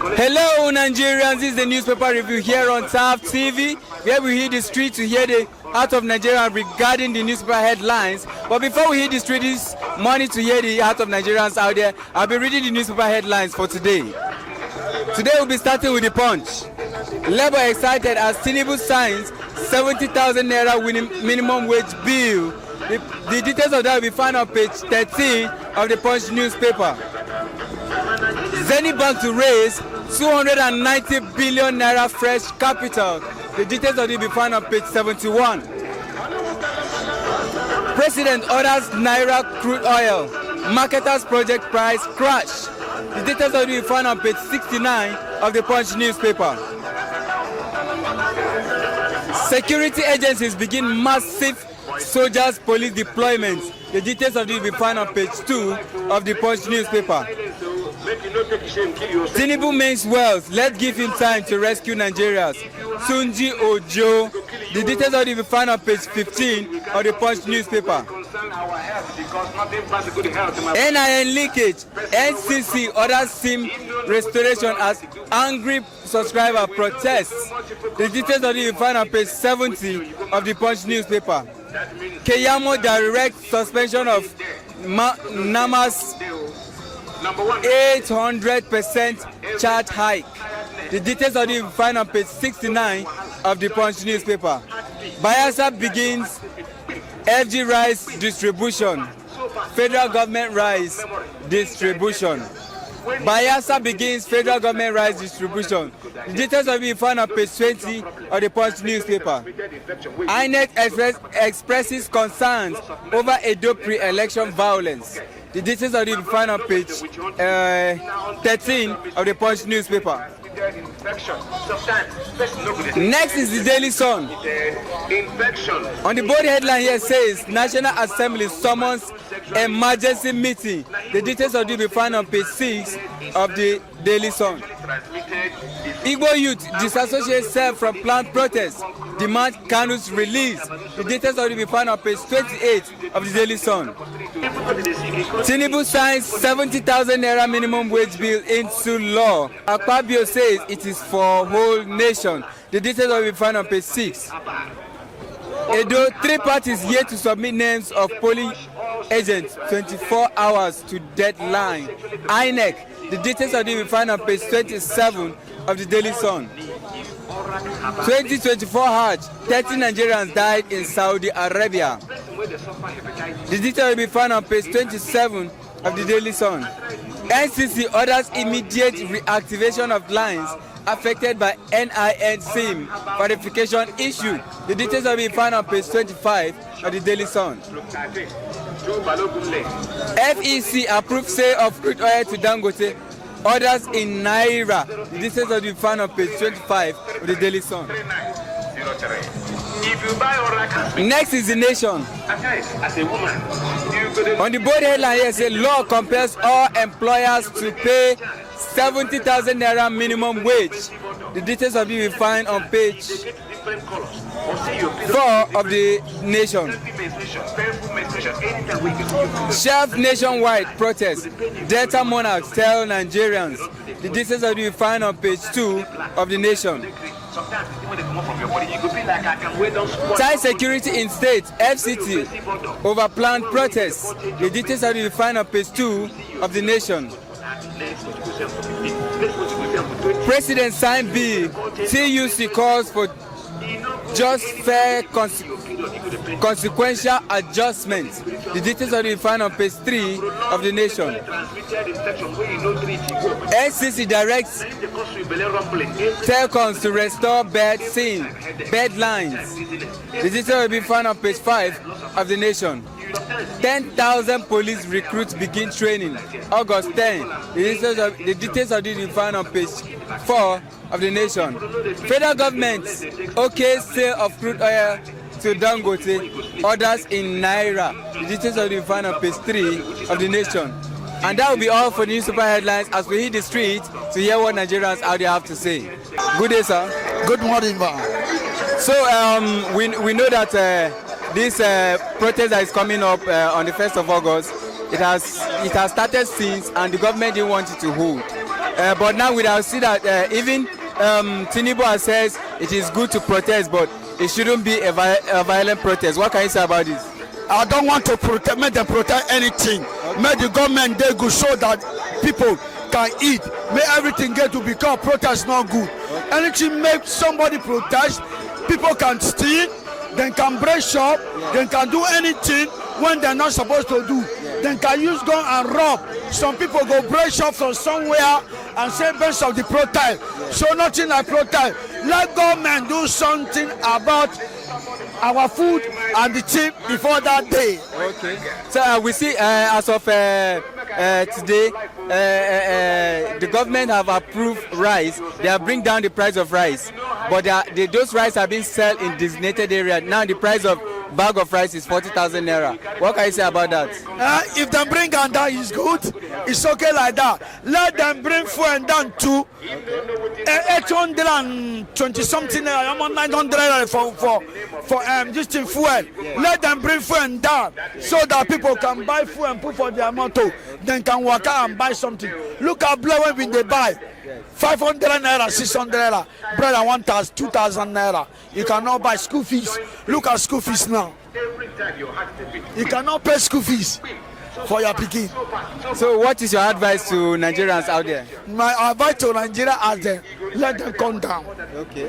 Hello Nigerians, this is the newspaper review here on TAF TV, where we hit the street to hear the heart of Nigeria regarding the newspaper headlines. But before we hit the street this morning to hear the heart of Nigerians out there, I'll be reading the newspaper headlines for today. Today we'll be starting with the Punch. Labour excited as Tinubu signs 70,000 naira minimum wage bill. The details of that will be found on page 13 of the Punch newspaper. Zenith Bank to raise 290 billion naira fresh capital. The details of it will be found on page 71. President orders naira crude oil. Marketers project price crash. The details of it will be found on page 69 of the Punch newspaper. Security agencies begin massive soldiers police deployments. The details of it will be found on page 2 of the Punch newspaper. Tinubu means wealth. Let's give him time to rescue Nigerians. Sunji Ojo. The details of it will be found on page 15 of the Punch newspaper. NIN leakage. NCC orders SIM restoration as angry subscriber protests. The details of it will be found on page 70 of the Punch newspaper. Keyamo directs suspension of Nama's 800% charge hike. The details of it will be found on page 69 of the Punch newspaper. Bayelsa begins FG rice distribution. Federal government rice distribution. Bayelsa begins federal government rice distribution. The details of it will be found on page 20 of the Punch newspaper. INEC expresses concerns over Edo pre-election violence. The details of it will be found on page 13 of the Punch newspaper. Next is the Daily Sun. On the board headline here says National Assembly summons emergency meeting. The details of it will be found on page 6 of the Daily Sun. Igbo youth disassociate self from planned protests. Demand Kanu's release. The details of it will be found on page 28 of the Daily Sun. Tinubu signs 70,000 naira minimum wage bill into law. Akpabio says it is for whole nation. The details will be found on page 6. Edo, 3 parties yet to submit names of polling agents 24 hours to deadline. INEC, the details of it will be found on page 27 of the Daily Sun. 2024 Hajj, 30 Nigerians died in Saudi Arabia. The detail will be found on page 27 of the Daily Sun. NCC orders immediate reactivation of lines affected by NIN SIM verification issue. The details will be found on page 25 of the Daily Sun. FEC approves sale of crude oil to Dangote. Orders in Naira. The details will be found on page 25 of the Daily Sun. Next is The Nation. On the board headline here says law compels all employers to pay 70,000 naira minimum wage. The details will be found on page 4 of the Nation. Chef nationwide protest. Delta monarchs tell Nigerians. The details will be found on page 2 of the Nation. Tight security in state, FCT, over planned protests. The details will be found on page 2 of the Nation. President signed bill. TUC calls for just fair consequential adjustments. The details will be found on page 3 of the Nation. NCC directs telecoms to restore bed lines. The details will be found on page 5 of the Nation. 10,000 police recruits begin training August 10. The details of it will be found on page 4 of the Nation. Federal government sale of crude oil to Dangote. Orders in Naira. The details will be found on page 3 of the Nation. And that will be all for the newspaper headlines as we hit the street to hear what Nigerians out there have to say. Good day, sir. Good morning, ma. So we know that this protest that is coming up on the 1st of August, it has started since, and the government didn't want it to hold. But now we have seen that even Tinubu says it is good to protest, but it shouldn't be a violent protest. What can you say about this? I don't want to protest, make them protest anything. Okay. Make the government they go so that people can eat. Make everything get to become protest not good. Okay. Anything make somebody protest, people can steal, they can break shop, they can do anything when they're not supposed to do. They can use gun and rob. Some people go break shop from somewhere and say based of the protest. So nothing like protest. Let government do something about our food and the thing before that day. Okay. So we see as of today, the government have approved rice. They have bring down the price of rice, but those rice are being sold in designated area. Now the price of bag of rice is 40,000 naira. What can you say about that? If they bring and that is good, it's okay like that. Let them bring fuel down to 820 something naira, 900 naira for this thing fuel. Let them bring fuel down so that people can buy fuel and put for their motor. Then can work out and buy something. Look at bread when they buy 500 naira, 600 naira. Bread at 1,000, 2,000 naira. You cannot buy school fees. Look at school fees now. You cannot pay school fees for your picking. So what is your advice to Nigerians out there? My advice to Nigeria is that let them come down. Okay.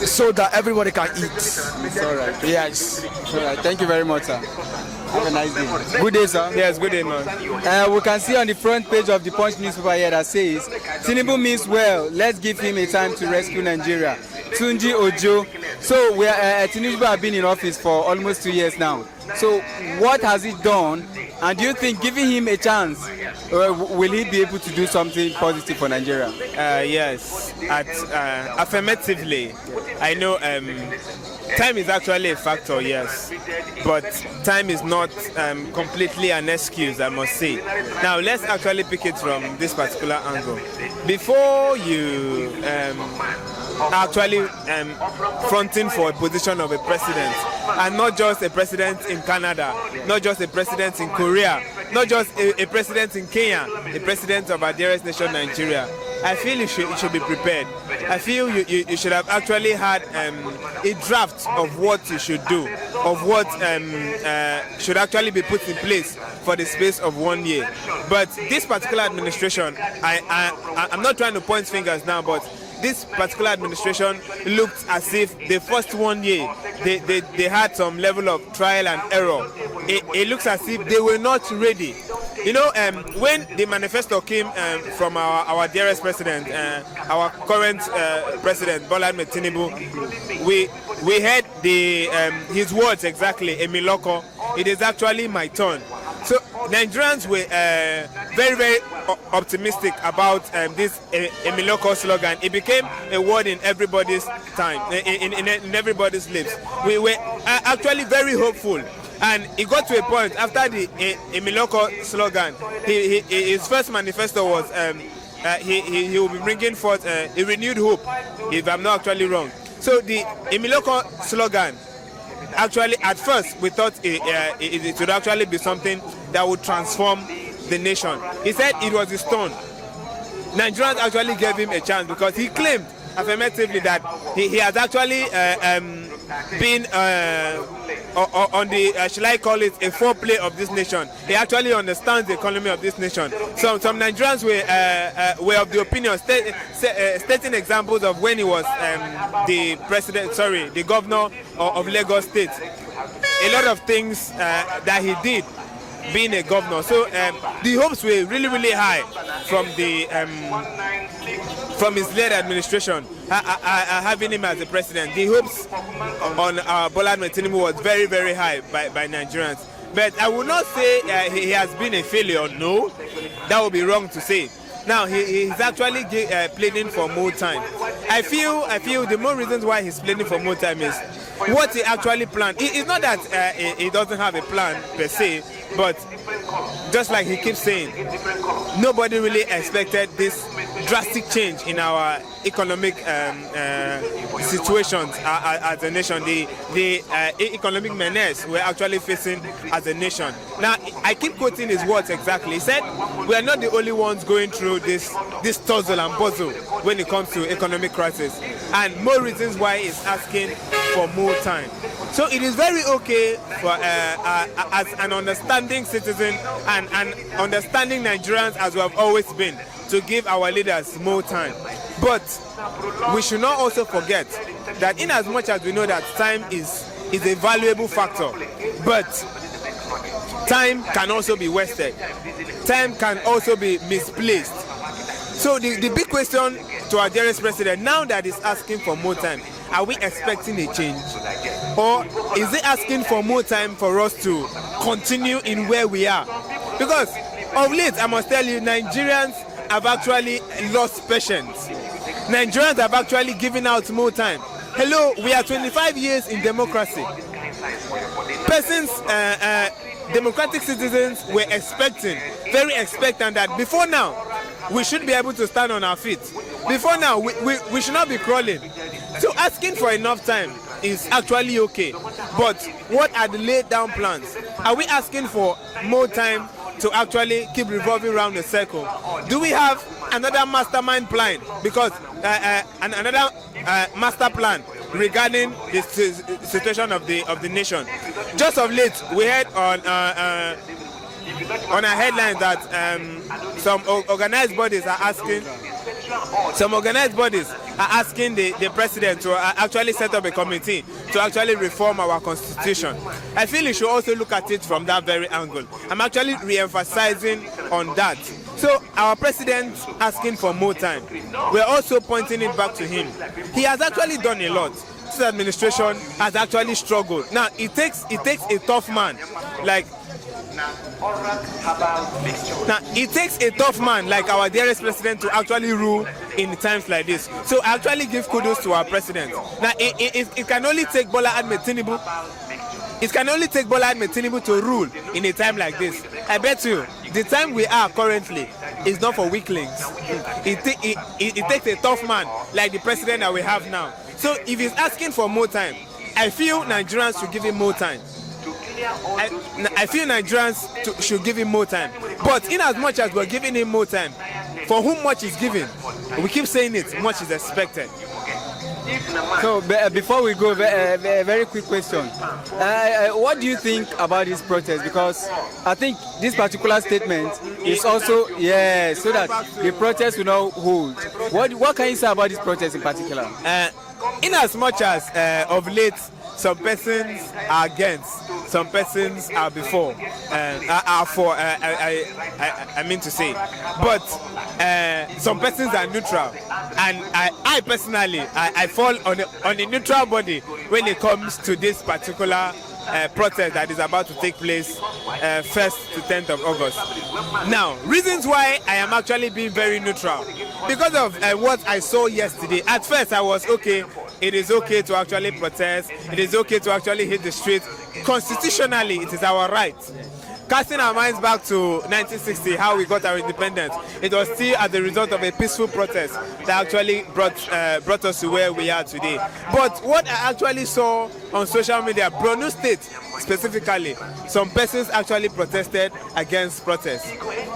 So that everybody can eat. It's all right. Yes. All right. Thank you very much, sir. Have a nice day. Good day, sir. Yes, good day, man. We can see on the front page of the Punch newspaper here that says, Tinubu means well, let's give him a time to rescue Nigeria. Tunji Ojo. So Tinubu have been in office for almost 2 years now. So what has he done? And do you think giving him a chance, will he be able to do something positive for Nigeria? Yes, affirmatively. I know time is actually a factor, yes, but time is not completely an excuse, I must say. Now let's actually pick it from this particular angle. Before you actually fronting for a position of a president, and not just a president in Canada, not just a president in Korea, not just a president in Kenya, a president of our dearest nation, Nigeria, I feel you should be prepared. I feel you should have actually had a draft of what you should do, of what should actually be put in place for the space of 1 year. But this particular administration, I'm not trying to point fingers now, but this particular administration looked as if the first 1 year they had some level of trial and error. It looks as if they were not ready. You know, when the manifesto came from our dearest president, our current president, Bola Tinubu, we heard his words exactly, Emiloko. It is actually my turn. So Nigerians were very, very optimistic about this Emiloko slogan. It became a word in everybody's time, in everybody's lips. We were actually very hopeful. And it got to a point after the Emiloko slogan, his first manifesto was he will be bringing forth a renewed hope, if I'm not actually wrong. So the Emiloko slogan, actually at first we thought it would actually be something that would transform the nation. He said it was a stone. Nigerians actually gave him a chance because he claimed affirmatively that he has actually been on the shall I call it a foreplay of this nation. He actually understands the economy of this nation. So some Nigerians were of the opinion, stating examples of when he was the governor of Lagos State. A lot of things that he did being a governor. So the hopes were really, really high from his late administration, having him as the president. The hopes on Bola Tinubu was very, very high by Nigerians. But I would not say he has been a failure. No, that would be wrong to say. Now he's actually pleading for more time. I feel the more reasons why he's pleading for more time is what he actually planned. It's not that he doesn't have a plan per se, But just like he keeps saying, nobody really expected this drastic change in our economic situations as a nation, the economic menace we're actually facing as a nation. Now, I keep quoting his words exactly. He said, we are not the only ones going through this tussle and puzzle when it comes to economic crisis, and more reasons why he's asking for more time. So it is very okay for as an understanding citizen and understanding Nigerians as we have always been, to give our leaders more time. But we should not also forget that in as much as we know that time is a valuable factor, but time can also be wasted. Time can also be misplaced. So the big question to our dearest president, now that he's asking for more time, are we expecting a change? Or is he asking for more time for us to continue in where we are? Because of late, I must tell you, Nigerians have actually lost patience. Nigerians have actually given out more time. Hello, we are 25 years in democracy. Persons, democratic citizens were expecting, very expectant that before now, we should be able to stand on our feet. Before now, we should not be crawling. So asking for enough time is actually okay. But what are the laid down plans? Are we asking for more time to actually keep revolving around the circle? Do we have another mastermind plan? Because another master plan regarding the situation of the nation. Just of late, we heard on a headline that some organized bodies are asking. Some organized bodies are asking the president to actually set up a committee to actually reform our constitution. I feel he should also look at it from that very angle. I'm actually re-emphasizing on that. So our president asking for more time, we're also pointing it back to him. He has actually done a lot. This administration has actually struggled. Now it takes a tough man like our dearest president to actually rule in times like this. So I actually give kudos to our president. Now it can only take Bola Ahmed Tinubu. It can only take Bola Ahmed Tinubu to rule in a time like this. I bet you, the time we are currently is not for weaklings. It takes a tough man like the president that we have now. So if he's asking for more time, I feel Nigerians should give him more time. I feel Nigerians should give him more time. But in as much as we're giving him more time, for whom much is given, we keep saying it, much is expected. So before we go, a very quick question. What do you think about this protest? Because I think this particular statement is also, so that the protest will not hold. What can you say about this protest in particular? In as much as of late, some persons are against, some persons are before, are for, I mean to say. But some persons are neutral. And I personally, I fall on the neutral body when it comes to this particular protest that is about to take place 1st to 10th of August. Now, reasons why I am actually being very neutral. Because of what I saw yesterday. At first I was okay. It is okay to actually protest. It is okay to actually hit the streets. Constitutionally, it is our right. Casting our minds back to 1960, how we got our independence, it was still as a result of a peaceful protest that actually brought us to where we are today. But what I actually saw on social media, Borno State specifically, some persons actually protested against protests.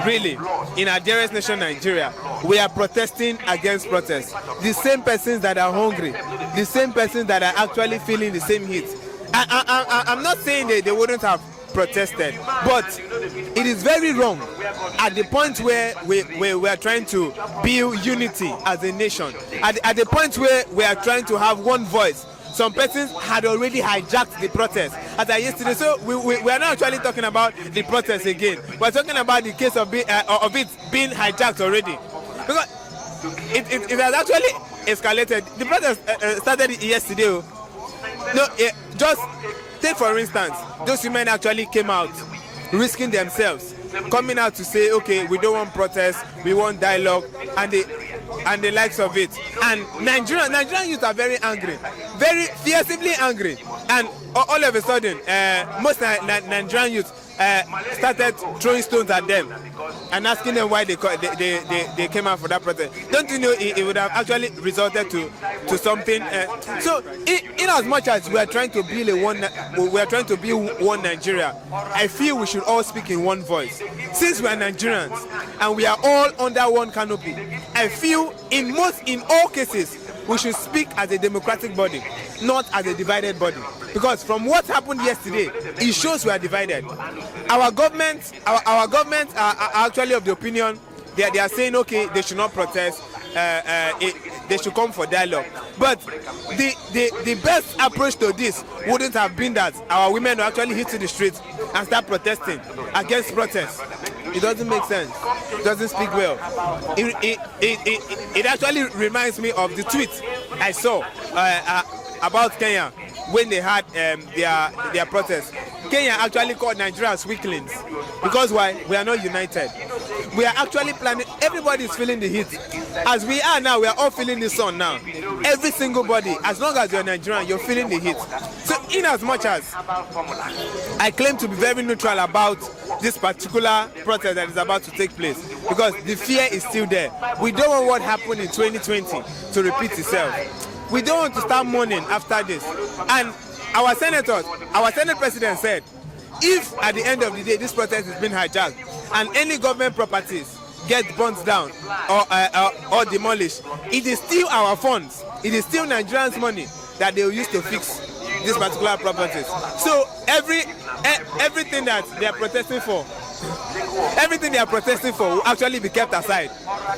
Really, in our dearest nation, Nigeria, we are protesting against protests. The same persons that are hungry, the same persons that are actually feeling the same heat. I'm not saying that they wouldn't have protested, but it is very wrong at the point where we are trying to build unity as a nation, at the point where we are trying to have one voice. Some persons had already hijacked the protest as I yesterday. So we are not actually talking about the protest again. We're talking about the case of it being hijacked already, because it has actually escalated. The protest started yesterday. No, just take for instance, those women actually came out, risking themselves, coming out to say, okay, we don't want protest, we want dialogue, and the likes of it. And Nigerian youth are very angry, very fiercely angry. And all of a sudden, most Nigerian youth started throwing stones at them and asking them why they came out for that protest. Don't you know it would have actually resulted to something? So in as much as we are trying to build one Nigeria, I feel we should all speak in one voice. Since we are Nigerians and we are all under one canopy, I feel in all cases we should speak as a democratic body, not as a divided body. Because from what happened yesterday, it shows we are divided. Our government are actually of the opinion they are saying, okay, they should not protest, they should come for dialogue. But the best approach to this wouldn't have been that our women will actually hit to the streets and start protesting against protests. It doesn't make sense. It doesn't speak well. It actually reminds me of the tweet I saw about Kenya when they had their protests. Kenya actually called Nigerians weaklings. Because why? We are not united. We are actually planning. Everybody is feeling the heat. As we are now, we are all feeling the sun now. Every single body, as long as you're Nigerian, you're feeling the heat. So in as much as I claim to be very neutral about this particular protest that is about to take place, because the fear is still there. We don't want what happened in 2020 to repeat itself. We don't want to start mourning after this. And our Senate president said, if at the end of the day this protest has been hijacked and any government properties get burnt down or demolished, it is still our funds, it is still Nigerians' money that they will use to fix these particular properties. So everything that they are protesting for, will actually be kept aside,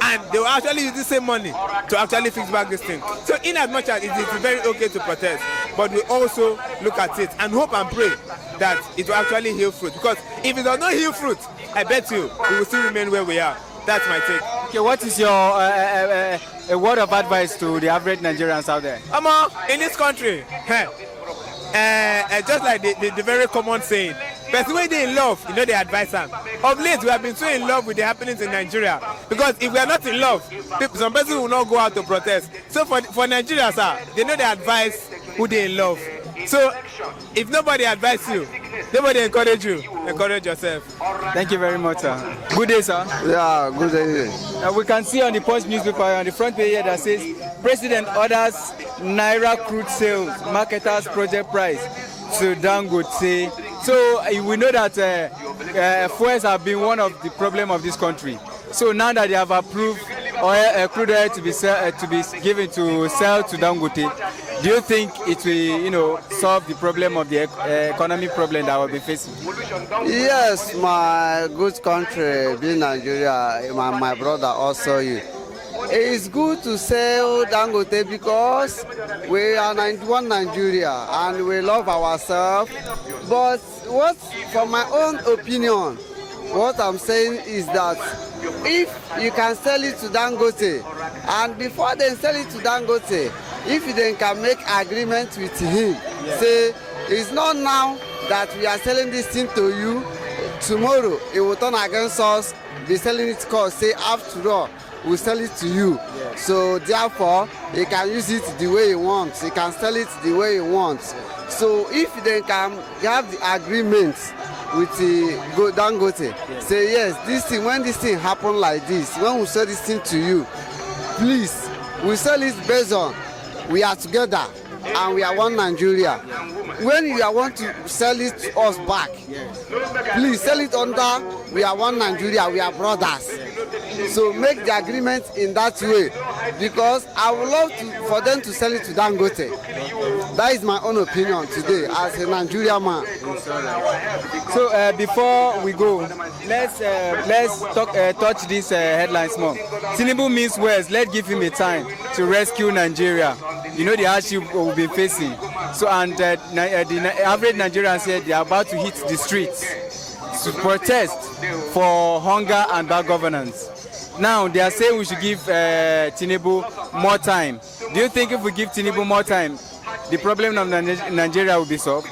and they will actually use the same money to actually fix back this thing. So in as much as it is very okay to protest, but we also look at it and hope and pray that it will actually yield fruit. Because if it does not yield fruit, I bet you we will still remain where we are. That's my take. Okay, what is your a word of advice to the average Nigerians out there? In this country, just like the very common saying, person when they in love, they advise them. Of late, we have been so in love with the happenings in Nigeria, because if we are not in love, some person will not go out to protest. So for Nigeria, sir, they know they advise who they in love. So if nobody advises you, nobody encourage you, encourage yourself. Thank you very much, sir. Good day, sir. Yeah, good day. We can see on the Punch newspaper on the front page here that says President orders Naira crude sales marketers project price to Dangote. So we know that fuels have been one of the problem of this country. So now that they have approved crude oil to be given to sell to Dangote, do you think it will, solve the problem of the economic problem that we'll be facing? Yes, my good country, being Nigeria, my brother also you. It's good to sell Dangote because we are one Nigeria and we love ourselves. But from my own opinion, what I'm saying is that if you can sell it to Dangote, and before they sell it to Dangote, if they can make agreement with him, say it's not now that we are selling this thing to you, tomorrow it will turn against us, be selling it cost, say after all, we sell it to you. So therefore, he can use it the way he wants, he can sell it the way he wants. So if they can have the agreement with the Dangote, say yes, this thing, when this thing happen like this, when we sell this thing to you, please, we sell it based on we are together and we are one Nigeria. When you want to sell it to us back, please sell it under we are one Nigeria, we are brothers. So make the agreement in that way, because I would love for them to sell it to Dangote. That is my own opinion today as a Nigerian man. So before we go, let's touch this headlines more. Tinubu means words. Let's give him a time to rescue Nigeria. The hardship we'll be facing. So and the average Nigerian said they are about to hit the streets to protest for hunger and bad governance. Now they are saying we should give Tinubu more time. Do you think if we give Tinubu more time, the problem of Nigeria will be solved?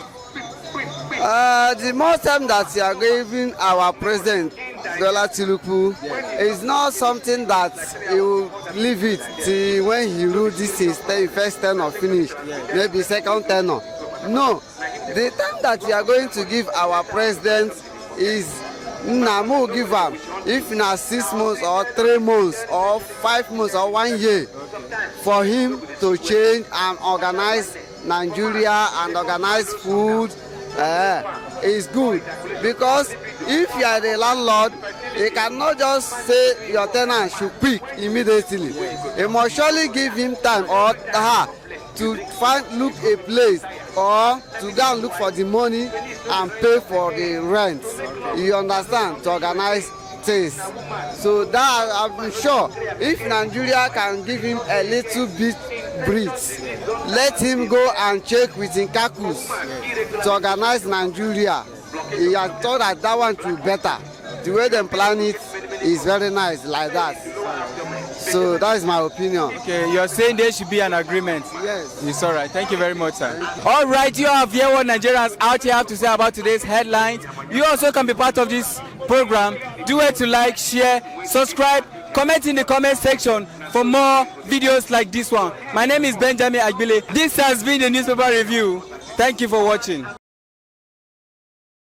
The more time that you are giving our president, Tinubu, is not something that he will leave it till when he rule this is first term or finish, maybe second term. No, the time that you are going to give our president is Namu give am if na 6 months or 3 months or 5 months or 1 year for him to change and organize Nigeria and organize food. Is good, because if you are the landlord, you cannot just say your tenant should pick immediately. You must surely give him time or her to look a place or to go and look for the money and pay for the rent. You understand, to organize things. So that I'm sure if Nigeria can give him a little bit breeze, let him go and check with Nkakus to organize Nigeria. He has thought that that one will be better. The way they plan it is very nice like that. So that is my opinion. Okay, you're saying there should be an agreement. Yes. It's all right. Thank you very much, sir. All right, you have here what Nigerians out here have to say about today's headlines. You also can be part of this program. Do it to like, share, subscribe, comment in the comment section for more videos like this one. My name is Benjamin Agbile. This has been the newspaper review. Thank you for watching.